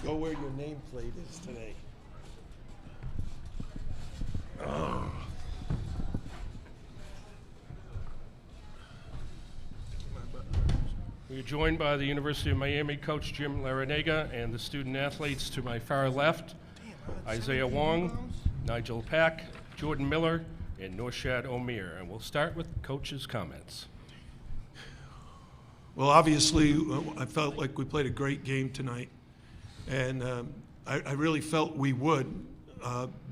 Go where your nameplate is today. Oh. We're joined by the University of Miami coach Jim Larranaga and the student athletes to my far left, Isaiah Wong, Nigel Pack, Jordan Miller, and Norshad Omier. And we'll start with coach's comments. Well, obviously, I felt like we played a great game tonight, and I really felt we would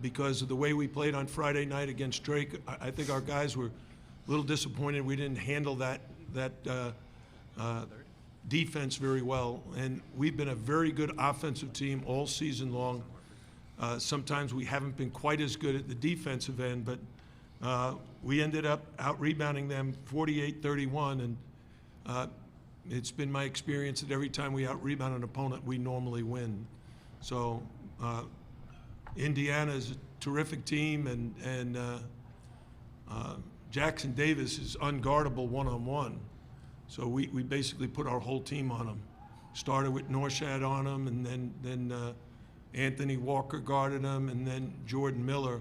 because of the way we played on Friday night against Drake. I think our guys were a little disappointed we didn't handle that defense very well, and we've been a very good offensive team all season long. Sometimes we haven't been quite as good at the defensive end, but we ended up out-rebounding them 48-31, and it's been my experience that every time we out-rebound an opponent, we normally win. So Indiana is a terrific team, and Jackson Davis is unguardable one-on-one. So we basically put our whole team on him. Started with Norshad on him, and then Anthony Walker guarded him, and then Jordan Miller.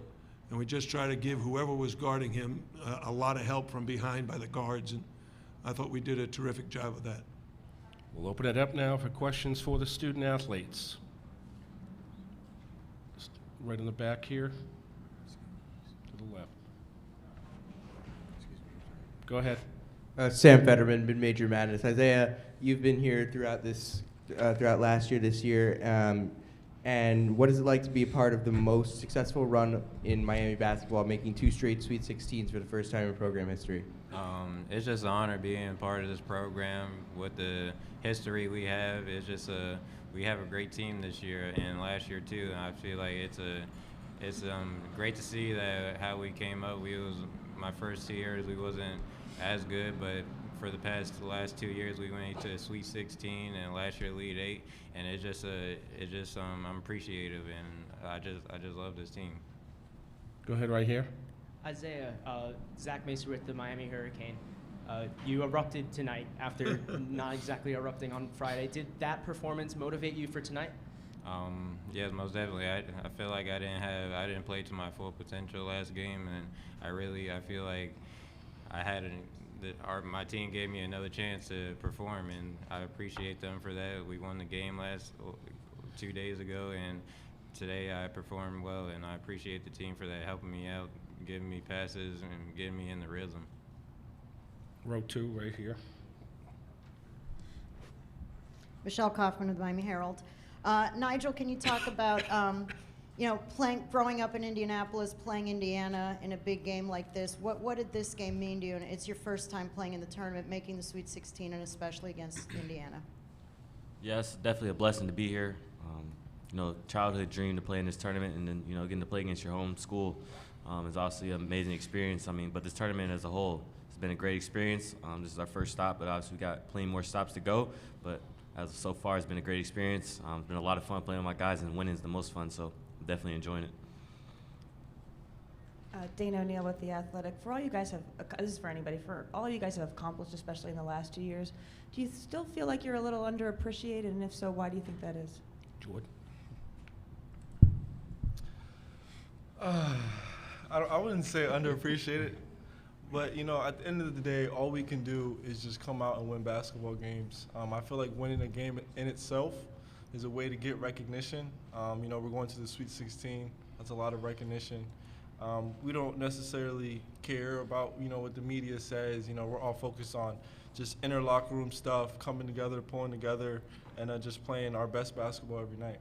And we just try to give whoever was guarding him a lot of help from behind by the guards. And I thought we did a terrific job of that. We'll open it up now for questions for the student athletes. Just right in the back here, to the left. Go ahead. Sam Fetterman, Mid-Major Madness. Isaiah, you've been here throughout last year, this year, and what is it like to be a part of the most successful run in Miami basketball, making 2 straight Sweet 16s for the first time in program history? It's just an honor being part of this program with the history we have. It's just we have a great team this year and last year too. And I feel like it's great to see that how we came up. My first 2 years we wasn't as good, but for the last 2 years we went to Sweet 16 and last year Elite 8, and I'm appreciative, and I just love this team. Go ahead right here. Isaiah, Zach Mason with the Miami Hurricane. You erupted tonight after not exactly erupting on Friday. Did that performance motivate you for tonight? Yes, most definitely. I feel like I didn't play to my full potential last game, and I feel like I had my team gave me another chance to perform, and I appreciate them for that. We won the game 2 days ago, and today I performed well, and I appreciate the team for that, helping me out, giving me passes, and getting me in the rhythm. Row 2 right here. Michelle Kaufman with the Miami Herald. Nigel, can you talk about, growing up in Indianapolis, playing Indiana in a big game like this? What did this game mean to you? And it's your first time playing in the tournament, making the Sweet 16, and especially against Indiana. Yes, definitely a blessing to be here. Childhood dream to play in this tournament, and then getting to play against your home school is obviously an amazing experience. But this tournament as a whole has been a great experience. This is our first stop, but obviously we got plenty more stops to go. But so far, it's been a great experience. It's been a lot of fun playing with my guys, and winning is the most fun. So I'm definitely enjoying it. Dana O'Neill with The Athletic. For all you guys this is for anybody, for all you guys have accomplished, especially in the last 2 years, do you still feel like you're a little underappreciated? And if so, why do you think that is? Jordan. I wouldn't say underappreciated, but at the end of the day, all we can do is just come out and win basketball games. I feel like winning a game in itself is a way to get recognition. We're going to the Sweet 16. That's a lot of recognition. We don't necessarily care about what the media says. We're all focused on just inner locker room stuff, coming together, pulling together, and just playing our best basketball every night.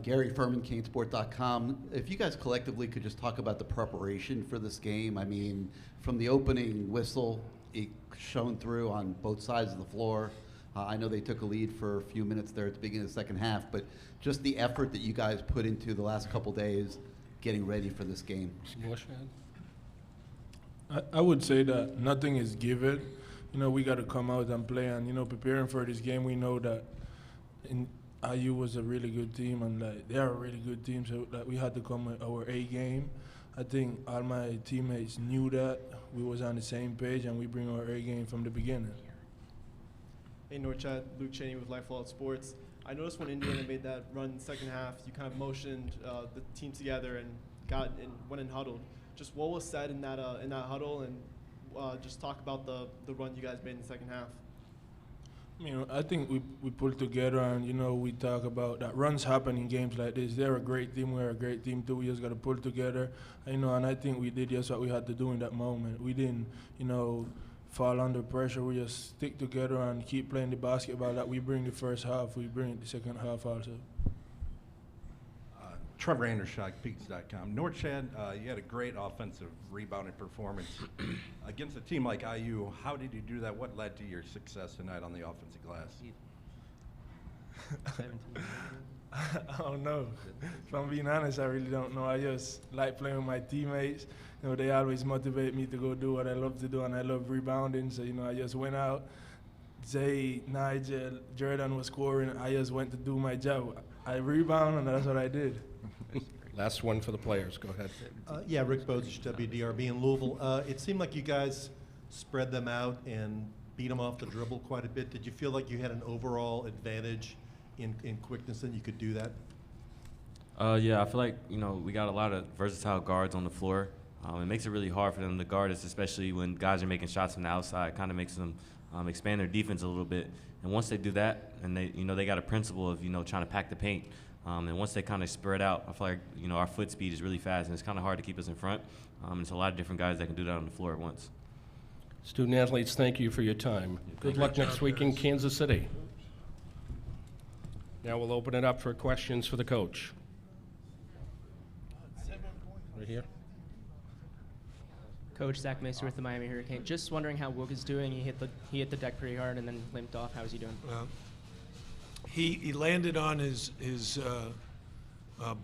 Gary Furman, CaneSport.com. If you guys collectively could just talk about the preparation for this game. I mean, from the opening whistle, it shone through on both sides of the floor. I know they took a lead for a few minutes there at the beginning of the second half, but just the effort that you guys put into the last couple days getting ready for this game. I would say that nothing is given. We got to come out and play, and preparing for this game, we know that IU was a really good team, and they're a really good team, so that we had to come with our A game. I think all my teammates knew that. We was on the same page, and we bring our A game from the beginning. Hey, Norchad, Luke Cheney with Lifelong Sports. I noticed when Indiana made that run in the second half, you kind of motioned the team together and went and huddled. Just what was said in that huddle, and just talk about the run you guys made in the second half. I think we pulled together, and we talk about that runs happen in games like this. They're a great team. We're a great team too. We just got to pull together, and I think we did just what we had to do in that moment. We didn't, fall under pressure. We just stick together and keep playing the basketball that we bring the first half. We bring it the second half also. Trevor Andershock, Peegs.com. Norchad, you had a great offensive rebounding performance against a team like IU. How did you do that? What led to your success tonight on the offensive glass? 17. I don't know. If I'm being honest, I really don't know. I just like playing with my teammates. They always motivate me to go do what I love to do, and I love rebounding. So, I just went out. Zay, Nigel, Jordan was scoring. I just went to do my job. I rebound, and that's what I did. Last one for the players. Go ahead. Yeah, Rick Bozich, WDRB in Louisville. It seemed like you guys spread them out and beat them off the dribble quite a bit. Did you feel like you had an overall advantage in quickness and you could do that? Yeah, I feel like, we got a lot of versatile guards on the floor. It makes it really hard for them to guard us, especially when guys are making shots from the outside. It kind of makes them expand their defense a little bit. And once they do that, and they got a principle of, trying to pack the paint. And once they kind of spread out, I feel like, our foot speed is really fast, and it's kind of hard to keep us in front. It's a lot of different guys that can do that on the floor at once. Student athletes, thank you for your time. Good luck next week in Kansas City. Now we'll open it up for questions for the coach. Right here. Coach Zach Macer with the Miami Hurricane. Just wondering how Wook is doing. He hit the deck pretty hard and then limped off. How is he doing? He landed on his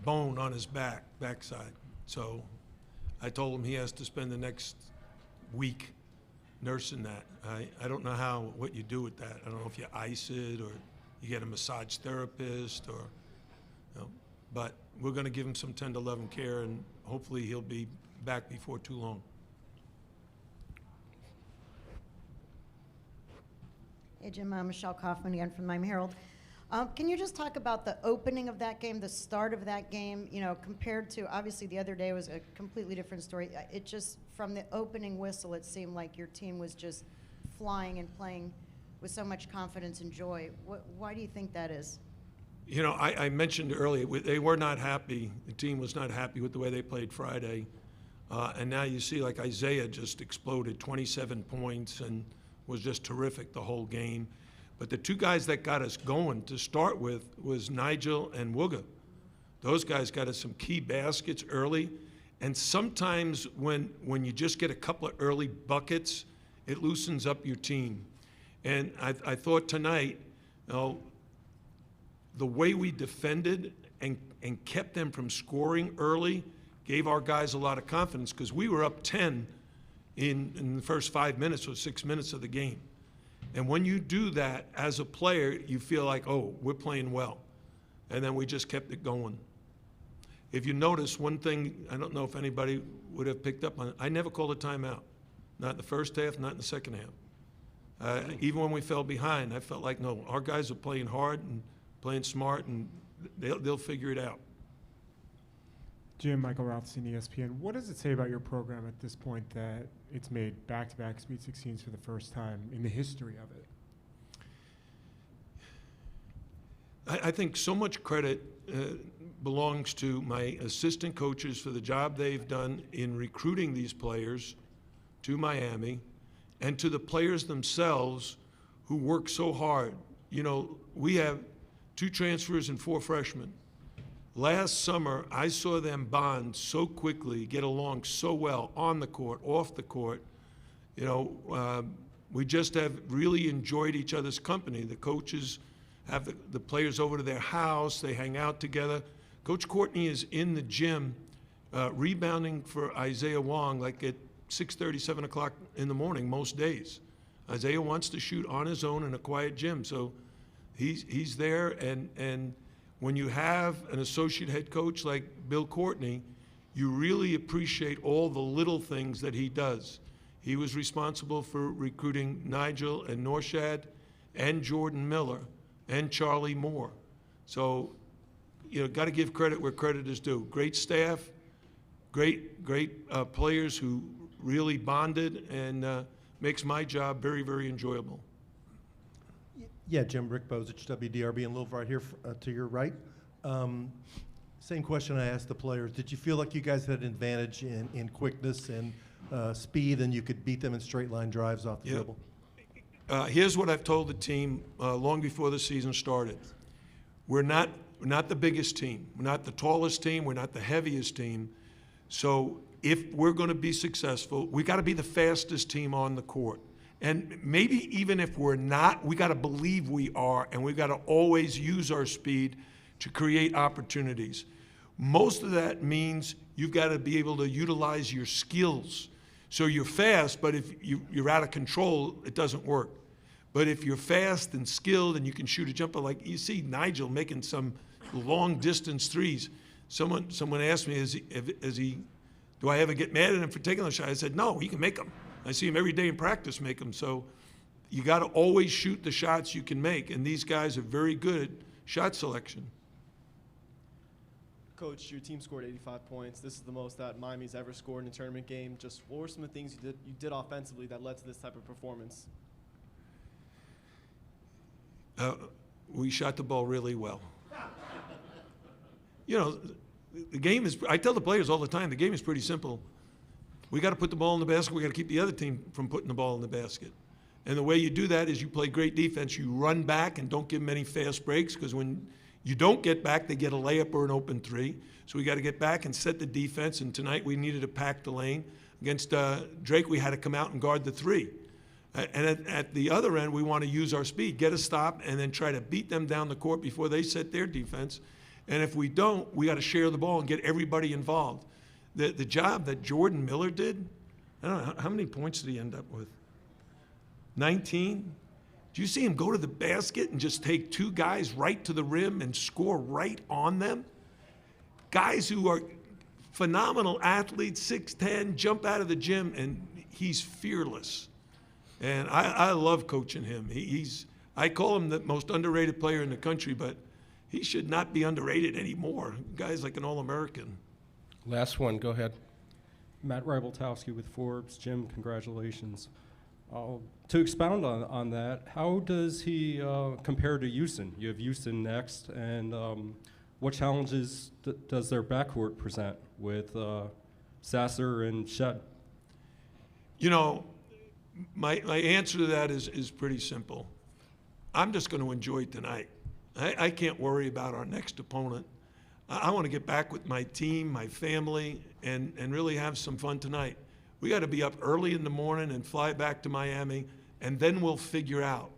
bone on his backside. So I told him he has to spend the next week nursing that. I don't know what you do with that. I don't know if you ice it or you get a massage therapist but we're going to give him some 10 to 11 care, and hopefully he'll be back before too long. Hey, Jim, Michelle Kaufman again from Miami Herald. Can you just talk about the opening of that game, the start of that game, compared to, obviously the other day was a completely different story. It just, from the opening whistle, it seemed like your team was just flying and playing with so much confidence and joy. Why do you think that is? I mentioned earlier, they were not happy. The team was not happy with the way they played Friday. And now you see, like, Isaiah just exploded, 27 points, and was just terrific the whole game. But the two guys that got us going to start with was Nigel and Wooga. Those guys got us some key baskets early. And sometimes when you just get a couple of early buckets, it loosens up your team. And I thought tonight, the way we defended and kept them from scoring early gave our guys a lot of confidence, because we were up 10 in the first 5 minutes or 6 minutes of the game. And when you do that as a player, you feel like, oh, we're playing well. And then we just kept it going. If you notice, one thing, I don't know if anybody would have picked up on it, I never called a timeout. Not in the first half, not in the second half. Even when we fell behind, I felt like, no, our guys are playing hard and playing smart, and they'll figure it out. Jim, Michael Rothstein, ESPN. What does it say about your program at this point that it's made back-to-back Sweet 16s for the first time in the history of it? I think so much credit belongs to my assistant coaches for the job they've done in recruiting these players to Miami, and to the players themselves who work so hard. We have 2 transfers and 4 freshmen. Last summer, I saw them bond so quickly, get along so well on the court, off the court. We just have really enjoyed each other's company. The coaches have the players over to their house. They hang out together. Coach Courtney is in the gym rebounding for Isaiah Wong like at 6:30, 7 o'clock in the morning most days. Isaiah wants to shoot on his own in a quiet gym, so he's there. And when you have an associate head coach like Bill Courtney, you really appreciate all the little things that he does. He was responsible for recruiting Nigel and Norchad, and Jordan Miller and Charlie Moore. So, got to give credit where credit is due. Great staff, great players who really bonded, and makes my job very, very enjoyable. Yeah, Jim, Rick Bozich, WDRB in Louisville, right here to your right. Same question I asked the players. Did you feel like you guys had an advantage in quickness and speed, and you could beat them in straight line drives off the dribble? Here's what I've told the team long before the season started. We're not the biggest team. We're not the tallest team. We're not the heaviest team. So if we're going to be successful, we got to be the fastest team on the court. And maybe even if we're not, we got to believe we are, and we've got to always use our speed to create opportunities. Most of that means you've got to be able to utilize your skills. So you're fast, but if you're out of control, it doesn't work. But if you're fast and skilled and you can shoot a jumper, like you see Nigel making some long distance threes. Someone asked me, do I ever get mad at him for taking those shots? I said, no, he can make them. I see him every day in practice make them. So you got to always shoot the shots you can make, and these guys are very good at shot selection. Coach, your team scored 85 points. This is the most that Miami's ever scored in a tournament game. Just what were some of the things you did offensively that led to this type of performance? We shot the ball really well. The game is, I tell the players all the time, the game is pretty simple. We got to put the ball in the basket. We got to keep the other team from putting the ball in the basket. And the way you do that is you play great defense. You run back and don't give them any fast breaks, because when you don't get back, they get a layup or an open three. So we got to get back and set the defense. And tonight we needed to pack the lane. Against Drake, we had to come out and guard the three. And at the other end, we want to use our speed, get a stop, and then try to beat them down the court before they set their defense. And if we don't, we got to share the ball and get everybody involved. The job that Jordan Miller did, I don't know, how many points did he end up with? 19? Do you see him go to the basket and just take two guys right to the rim and score right on them? Guys who are phenomenal athletes, 6'10", jump out of the gym, and he's fearless. And I love coaching him. I call him the most underrated player in the country, but he should not be underrated anymore. Guy's like an All-American. Last one, go ahead. Matt Rybeltowski with Forbes. Jim, congratulations. To expound on that, how does he compare to Houston? You have Houston next, and what challenges does their backcourt present with Sasser and Shed? My answer to that is pretty simple. I'm just going to enjoy tonight. I can't worry about our next opponent. I want to get back with my team, my family, and really have some fun tonight. We got to be up early in the morning and fly back to Miami, and then we'll figure out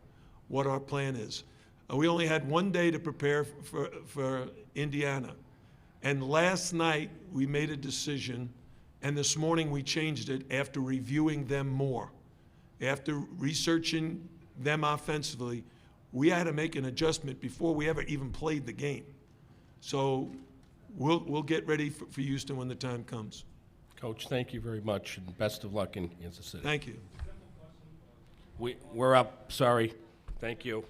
what our plan is. We only had one day to prepare for Indiana. And last night we made a decision, and this morning we changed it after reviewing them more. After researching them offensively, we had to make an adjustment before we ever even played the game. So we'll get ready for Houston when the time comes. Coach, thank you very much, and best of luck in Kansas City. Thank you. We're up. Sorry. Thank you.